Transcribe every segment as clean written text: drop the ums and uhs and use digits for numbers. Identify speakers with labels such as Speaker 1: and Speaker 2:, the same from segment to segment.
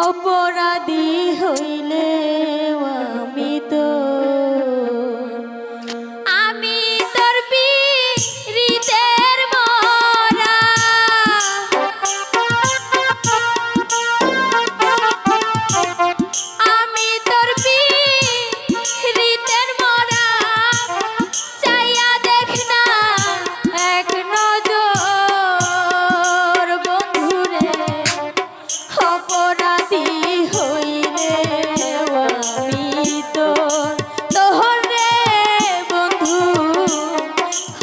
Speaker 1: অপরাধী হইলে আমি তো আমি তোর পীড়িতের মরা আমি তোর পীড়িতের মরা চাইয়া দেখ না এক নজর বন্ধুরে অপরাধী হইলে আমি তোর তোহর রে বন্ধু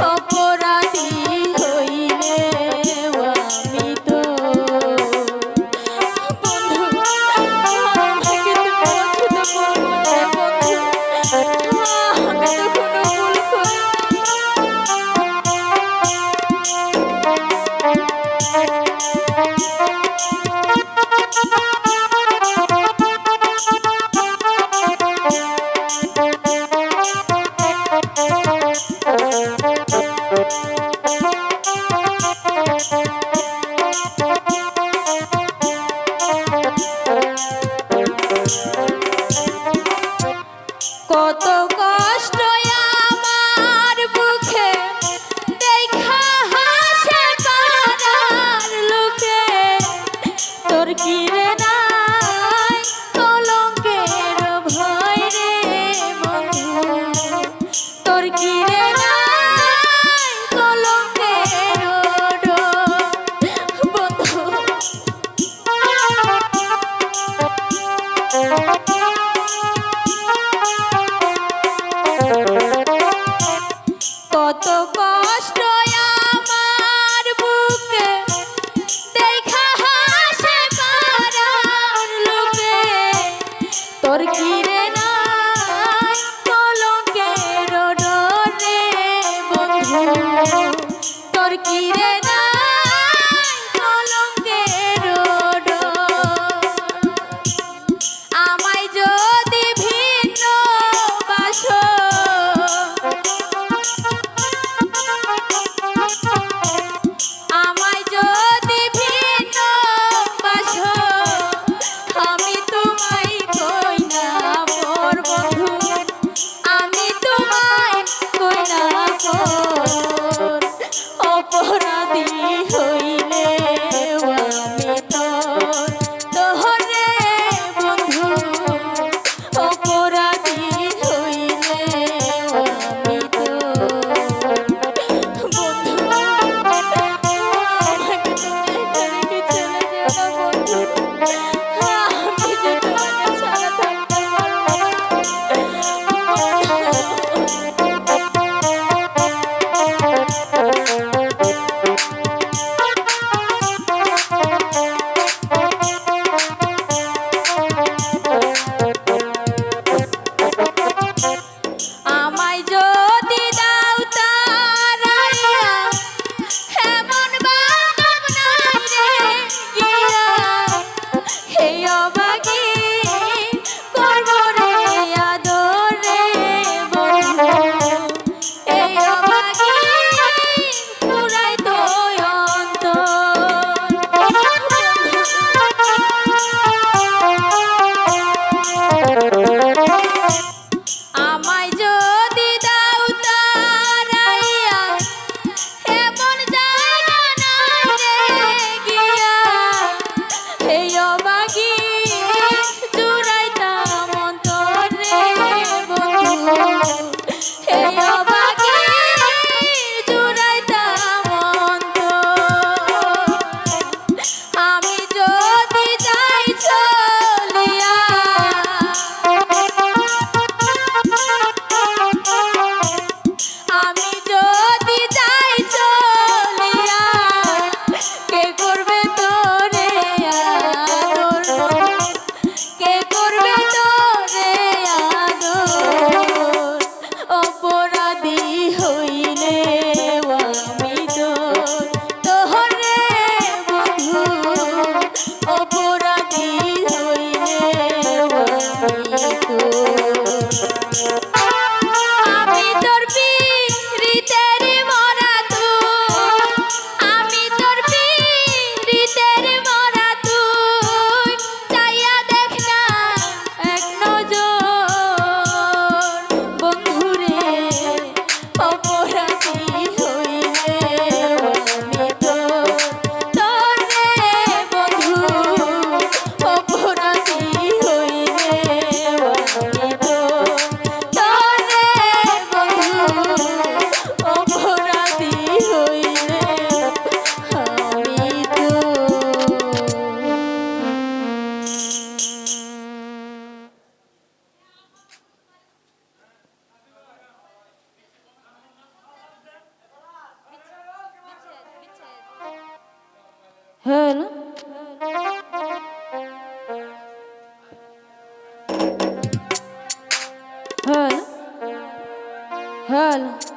Speaker 1: অপরাধী হইলে আমি তোর বন্ধু আমাকে তুমি অছুত করবো না বন্ধু আমি তো কোনো ভুল করিনি। কত কষ্ট আমার বুকে দেখা হাসে পাড়ার লোকে তোর কি রে নাই কলঙ্কের ভয় রে বন্ধু তোর কি রে নাই কলঙ্কের ডর বন্ধু কত কষ্ট আমার বুকে দেখা হাসে পাড়ার লোকে তোর কি রে নাই কলঙ্কের ডর রে বন্ধু তোর কি রে নাই কলঙ্কের ডর আমায় যদি ভিন্ন বাসো আমায় যদি ভিন্ন বাসো আমি তোমায় কই না মোর বন্ধু আমি তোমায় কই না মোর অপরাধী হইলে আমি তোর তোহর রে বন্ধু অপরাধী হইলে আমি তোর বন্ধু আমাকে তুমি এখানে কি চলে যেও না বন্ধু আমি যে তোমাকে ছাড়া থাকতে পারবো না আমায় যদি দাও তারাইয়া এমন বান্ধব নাই রে গিয়া হে অবাগী করব রে আদর রে বন্ধু এই অবাগী পুরাই তো অন্তর আমায় যদি দাও তারাইয়া এমন জায়গা নাই রে গিয়া এই অবাগী জুড়াইতাম অন্তর রে বন্ধু এই অবাগী জুড়াইতাম অন্তর আমি যদি যাই চলিয়া আমি যদি যাই চলিয়া কে করবে তোরে আদর কে করবে তোরে আদর অপরাধী হইলে আমি তোর তোহর রে বন্ধু অপরাধী হইলে আমি তোর আমি তোর পীড়িতের মরা তুই আমি তোর পীড়িতের মরা তুই চাইয়া হ্যালো হ্যালো হ্যালো